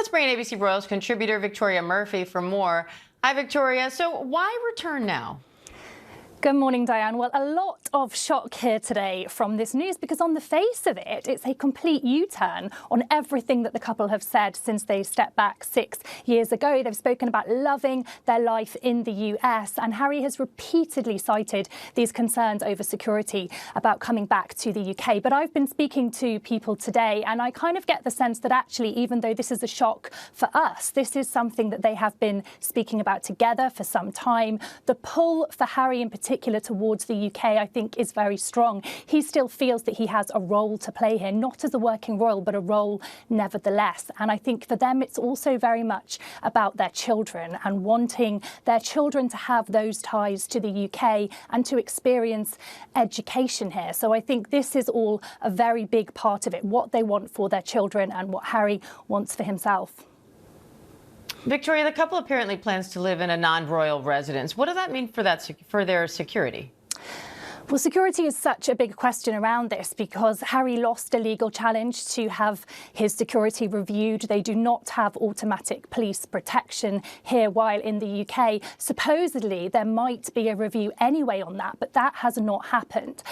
Let's bring in ABC Royals contributor Victoria Murphy for more. Hi, Victoria. So why return now? Good morning, Diane. Well, a lot of shock here today from this news because on the face of it, it's a complete U-turn on everything that the couple have said since they stepped back 6 years ago. They've spoken about loving their life in the US, and Harry has repeatedly cited these concerns over security about coming back to the UK. But I've been speaking to people today, and I kind of get the sense that actually, even though this is a shock for us, this is something that they have been speaking about together for some time. The pull for Harry in particular towards the UK, I think, is very strong. He still feels that he has a role to play here, not as a working royal, but a role nevertheless. And I think for them, it's also very much about their children and wanting their children to have those ties to the UK and to experience education here. So I think this is all a very big part of it, what they want for their children and what Harry wants for himself. Victoria, the couple apparently plans to live in a non-royal residence. What does that mean for their security? Well, security is such a big question around this because Harry lost a legal challenge to have his security reviewed. They do not have automatic police protection here while in the UK. Supposedly, there might be a review anyway on that, but that has not happened.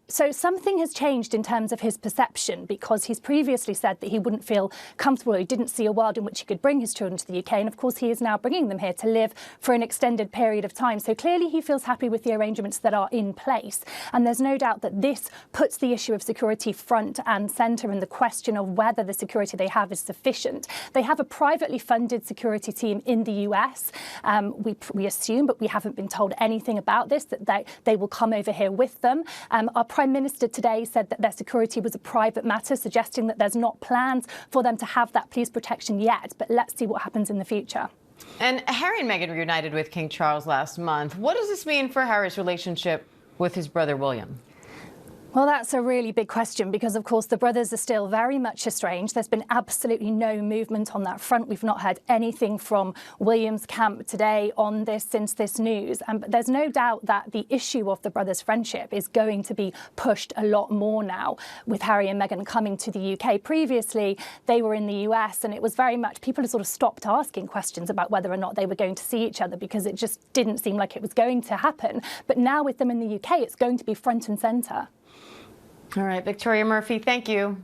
So something has changed in terms of his perception because he's previously said that he wouldn't feel comfortable, or he didn't see a world in which he could bring his children to the UK. And of course, he is now bringing them here to live for an extended period of time. So clearly, he feels happy with the arrangements that are in place. And there's no doubt that this puts the issue of security front and centre in the question of whether the security they have is sufficient. They have a privately funded security team in the US. We assume, but we haven't been told anything about this, that they will come over here with them. Our Prime Minister today said that their security was a private matter, suggesting that there's not plans for them to have that police protection yet. But let's see what happens in the future. And Harry and Meghan reunited with King Charles last month. What does this mean for Harry's relationship with his brother William? Well, that's a really big question because, of course, the brothers are still very much estranged. There's been absolutely no movement on that front. We've not heard anything from William's camp today on this since this news. But there's no doubt that the issue of the brothers' friendship is going to be pushed a lot more now with Harry and Meghan coming to the UK. Previously, they were in the US, and it was very much people had sort of stopped asking questions about whether or not they were going to see each other because it just didn't seem like it was going to happen. But now with them in the UK, it's going to be front and centre. All right, Victoria Murphy, thank you.